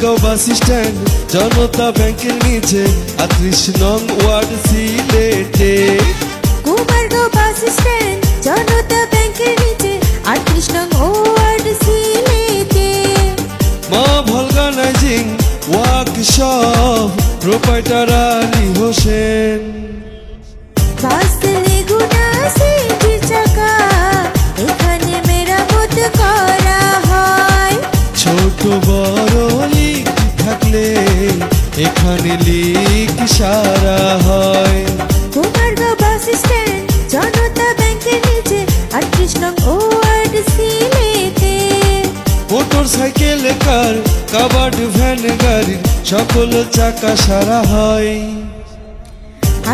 Kumargaon bus stand Janata ব্যাংকের নিচে ৩৮ নং ওয়ার্ড সিলেটে। কুমারগাঁও বাস স্ট্যান্ড জনতা ব্যাংকের নিচে ৩৮ নং ওয়ার্ড সিলেটে। মা ভলগানাইজিং ওয়ার্কশপ প্রোপাইটার আলী হোসেন। বাস লেগুনা সিটির চাকা এখানে মেরামত করা হয়। ছোট বড় লিক থাকলে এখানে লিক সারা হয়। কুমারগাঁও বাস স্ট্যান্ড জনতা ব্যাংকের নিচে ৩৮ নং ওয়ার্ড সিলেটে। মোটর সাইকেল কার কাবার্ড ভ্যান গাড়ির সকল চাকা সারা হয়।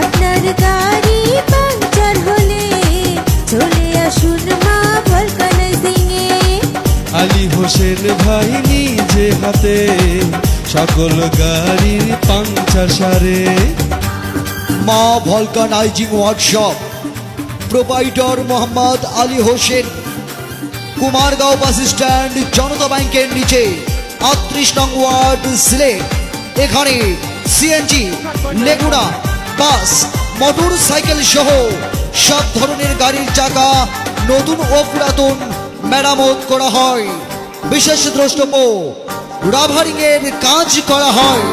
আপনার গাড়ি পাংচার হলে চলে আসুন মা ভলকানাইজিং এ। আলী হোসেন ভাই নিজে হাতে সকল গাড়ির পাংচার সারে। মা vulcanizing workshop proprietor Mohammad Ali Hossain. Kumargaon bus stand Janata ব্যাংকের নিচে ৩৮ নং ওয়ার্ড সিলেট। এখানে সিএনজি, লেগুনা, বাস, মোটর সাইকেল সহ সব ধরনের গাড়ির চাকা নতুন ও পুরাতন মেরামত করা হয়। বিশেষ দ্রষ্টব্য রাভারিং এর কাজ করা হয়।